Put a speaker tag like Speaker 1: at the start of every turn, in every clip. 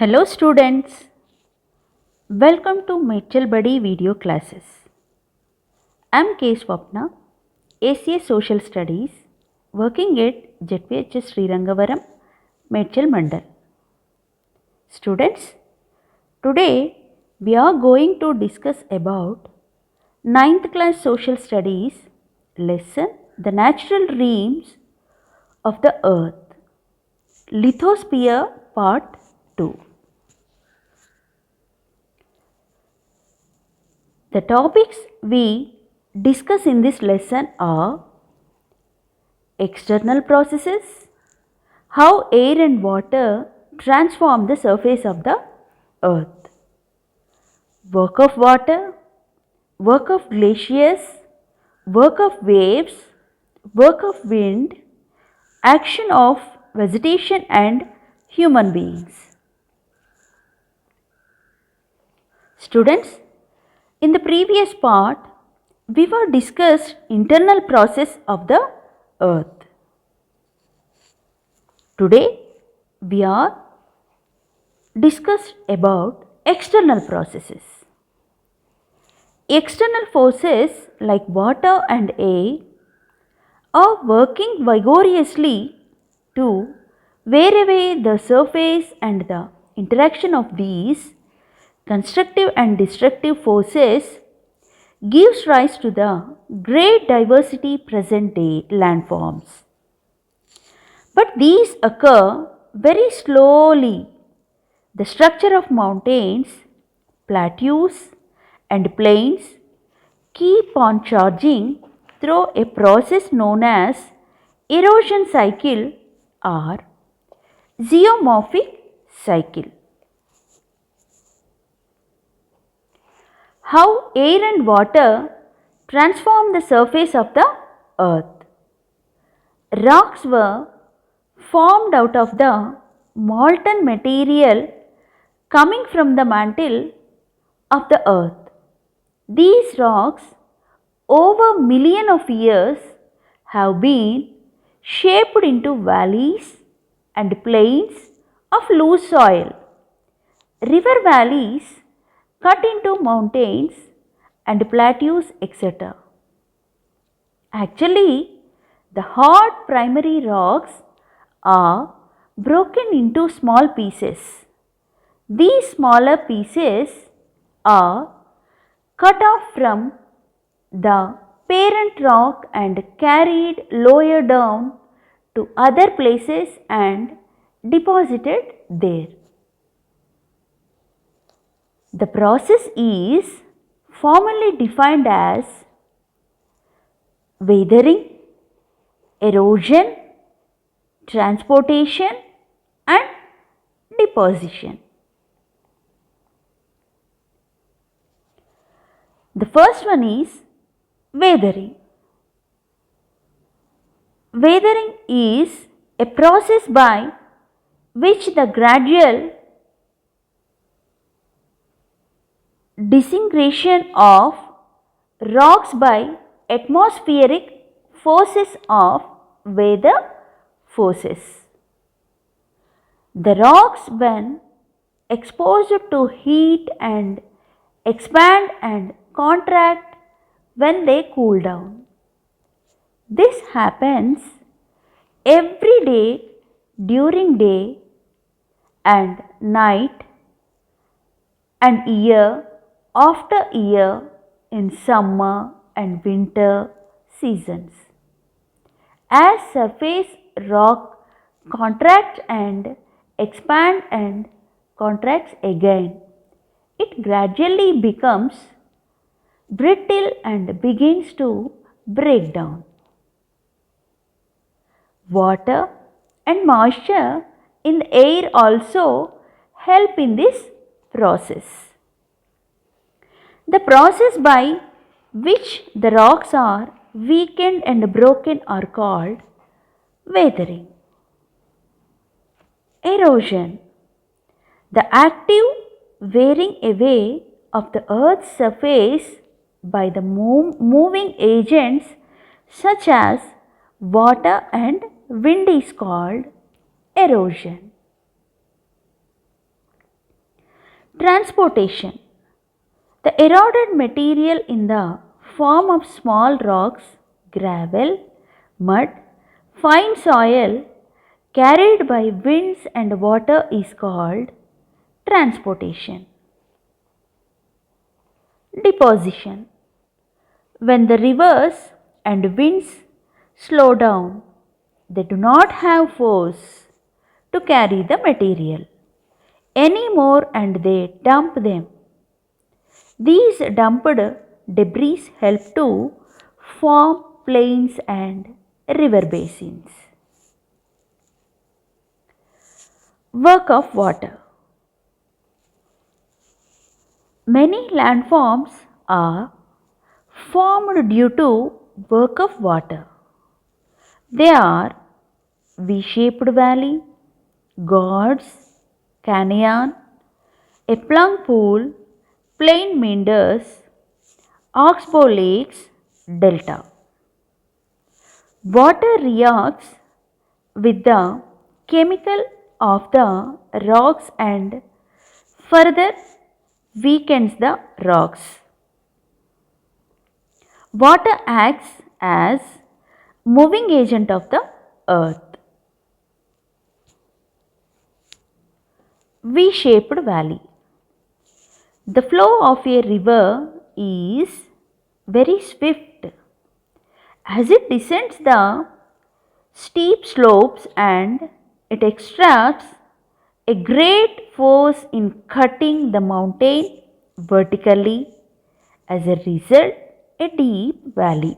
Speaker 1: Hello students, welcome to Mitchell Buddy video classes. I am K. Swapna, ACA Social Studies, working at ZPHS Srirangavaram, Mitchell Mandal. Students, today we are going to discuss about 9th class Social Studies lesson The Natural Realms of the Earth, Lithosphere Part 2. The topics we discuss in this lesson are external processes, how air and water transform the surface of the earth, work of water, work of glaciers, work of waves, work of wind, action of vegetation and human beings. Students, in the previous part, we were discussed internal process of the earth. Today, we are discussed about external processes. External forces like water and air are working vigorously to wear away the surface, and the interaction of these constructive and destructive forces gives rise to the great diversity present day landforms. But these occur very slowly. The structure of mountains, plateaus and plains keep on charging through a process known as erosion cycle or geomorphic cycle. How air and water transform the surface of the earth. Rocks were formed out of the molten material coming from the mantle of the earth. These rocks over millions of years have been shaped into valleys and plains of loose soil. River valleys cut into mountains and plateaus, etc. Actually, the hard primary rocks are broken into small pieces. These smaller pieces are cut off from the parent rock and carried lower down to other places and deposited there. The process is formally defined as weathering, erosion, transportation and deposition. The first one is weathering. Weathering is a process by which the gradual disintegration of rocks by atmospheric forces of weather forces. The rocks, when exposed to heat, and expand and contract when they cool down. This happens every day during day and night and year after year in summer and winter seasons. As surface rock contracts and expands and contracts again, it gradually becomes brittle and begins to break down. Water and moisture in the air also help in this process. The process by which the rocks are weakened and broken are called weathering. Erosion. The active wearing away of the earth's surface by the moving agents such as water and wind is called erosion. Transportation. The eroded material in the form of small rocks, gravel, mud, fine soil carried by winds and water is called transportation. Deposition. When the rivers and winds slow down, they do not have force to carry the material anymore and they dump them. These dumped debris help to form plains and river basins. Work of water. Many landforms are formed due to work of water. They are V-shaped valley, gorge, canyon, a plung pool, plain meanders, oxbow lakes, delta. Water reacts with the chemical of the rocks and further weakens the rocks. Water acts as moving agent of the earth. V-shaped valley. The flow of a river is very swift. As it descends the steep slopes and it exerts a great force in cutting the mountain vertically. As a result, a deep valley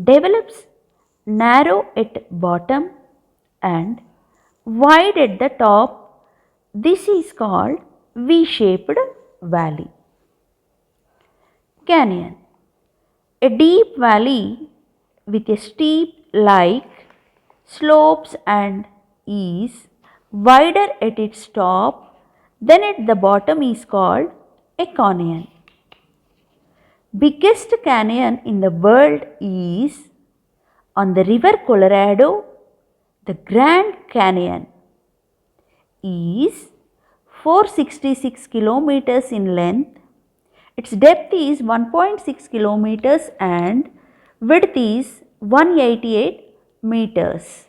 Speaker 1: develops narrow at bottom and wide at the top. This is called V-shaped valley. Canyon. A deep valley with a steep like slopes and is wider at its top than at the bottom is called a canyon. Biggest canyon in the world is on the river Colorado. The Grand Canyon is 466 kilometers in length. Its depth is 1.6 kilometers and width is 188 meters.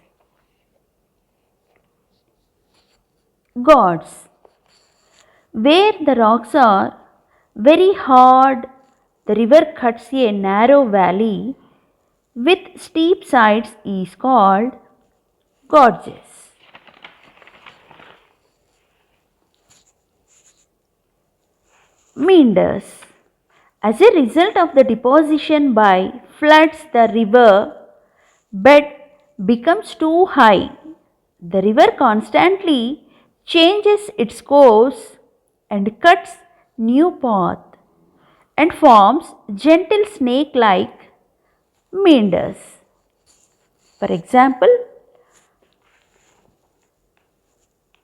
Speaker 1: Gorge. Where the rocks are very hard, the river cuts a narrow valley with steep sides is called gorges. Meanders. As a result of the deposition by floods, the river bed becomes too high. The river constantly changes its course and cuts new path and forms gentle snake-like meanders. For example,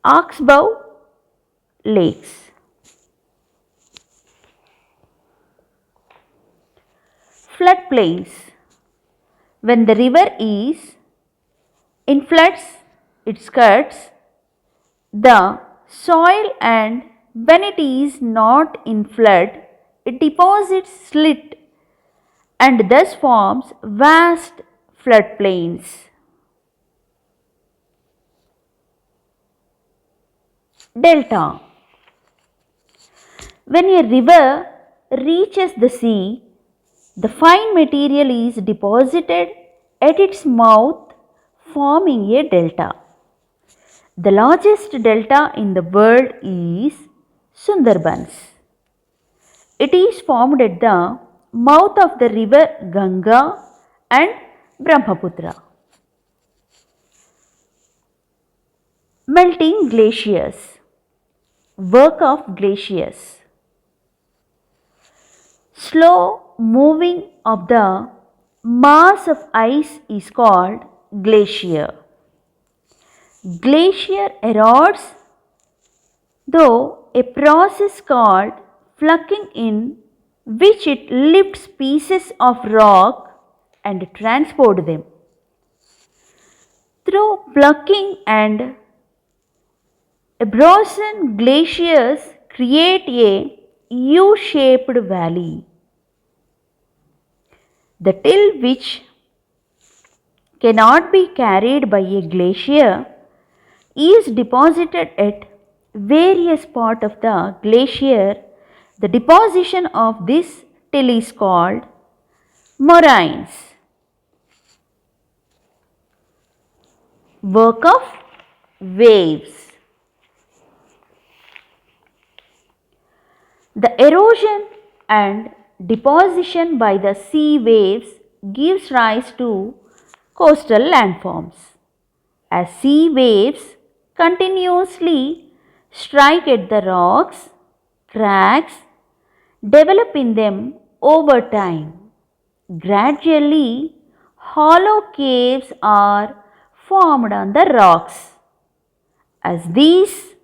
Speaker 1: Oxbow lakes. Floodplains. When the river is in floods, it cuts the soil, and when it is not in flood, it deposits slit and thus forms vast floodplains. Delta. When a river reaches the sea, the fine material is deposited at its mouth, forming a delta. The largest delta in the world is Sundarbans. It is formed at the mouth of the river Ganga and Brahmaputra. Melting glaciers. Work of glaciers. Slow moving of the mass of ice is called glacier. Glacier erodes through a process called plucking, in which it lifts pieces of rock and transport them. Through plucking and Ebrosine glaciers create a U-shaped valley. The till which cannot be carried by a glacier is deposited at various parts of the glacier. The deposition of this till is called moraines. Work of waves. The erosion and deposition by the sea waves gives rise to coastal landforms. As sea waves continuously strike at the rocks, cracks develop in them over time. Gradually, hollow caves are formed on the rocks. As these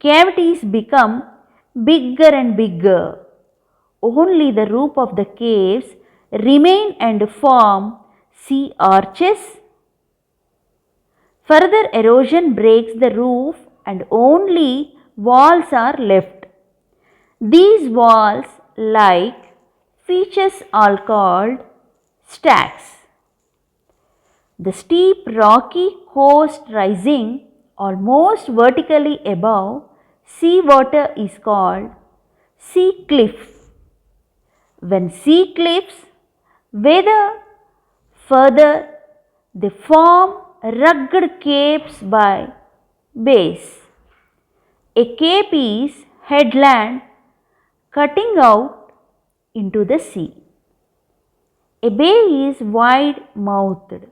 Speaker 1: cavities become bigger and bigger, only the roof of the caves remain and form sea arches. Further erosion breaks the roof and only walls are left. These walls like features are called stacks. The steep rocky coast rising almost vertically above sea water is called sea cliff. When sea cliffs weather further, they form rugged capes by base. A cape is headland cutting out into the sea. A bay is wide-mouthed,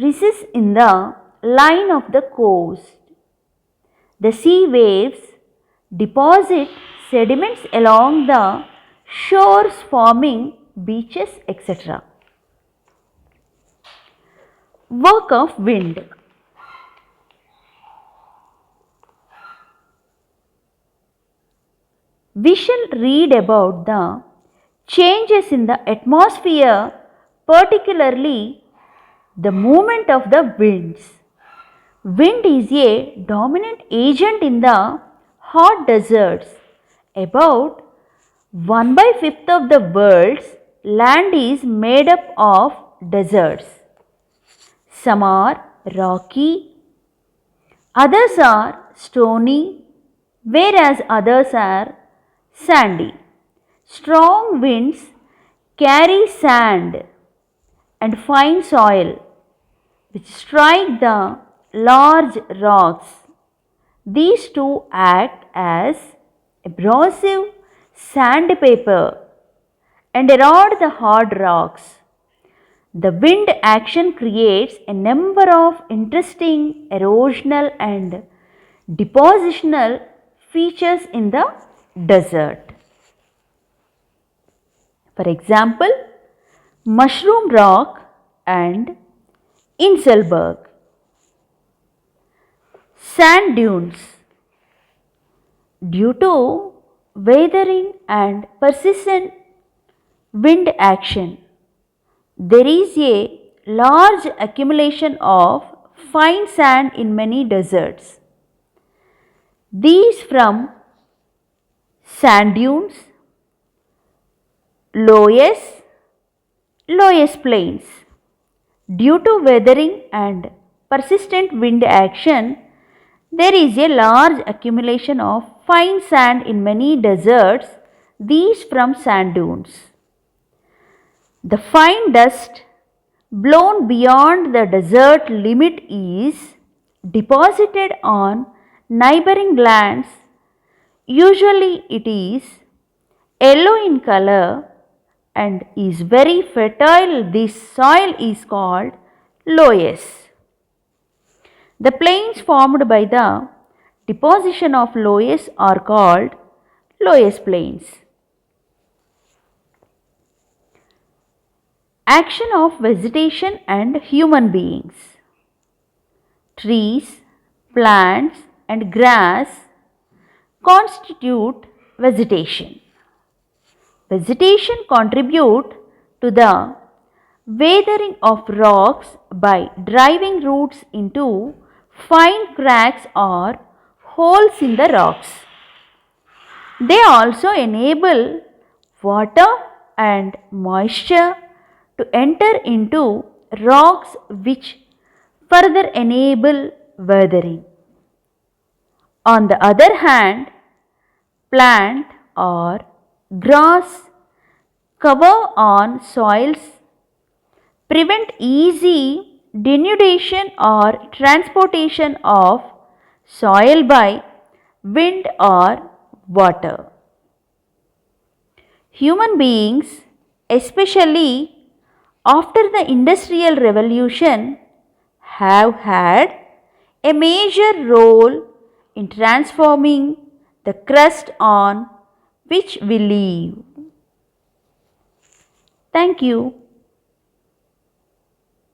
Speaker 1: rises in the line of the coast. The sea waves deposit sediments along the shores forming beaches, etc. Work of wind. We shall read about the changes in the atmosphere, particularly the movement of the winds. Wind is a dominant agent in the hot deserts. About 1/5 of the world's land is made up of deserts. Some are rocky, others are stony, whereas others are sandy. Strong winds carry sand and fine soil which strike the large rocks. These two act as abrasive sandpaper and erode the hard rocks. The wind action creates a number of interesting erosional and depositional features in the desert. For example, Mushroom Rock and Inselberg. Sand dunes. Due to weathering and persistent wind action, there is a large accumulation of fine sand in many deserts. These from sand dunes, loess plains. Due to weathering and persistent wind action, there is a large accumulation of fine sand in many deserts. These from sand dunes. The fine dust blown beyond the desert limit is deposited on neighboring lands. Usually it is yellow in color and is very fertile. This soil is called loess. The plains formed by the deposition of loess are called loess plains. Action of vegetation and human beings. Trees, plants and grass constitute vegetation. Vegetation contribute to the weathering of rocks by driving roots into fine cracks or holes in the rocks. They also enable water and moisture to enter into rocks, which further enable weathering. On the other hand, plant or grass cover on soils prevent easy denudation or transportation of soil by wind or water. Human beings, especially after the Industrial Revolution, have had a major role in transforming the crust on which we live. Thank you.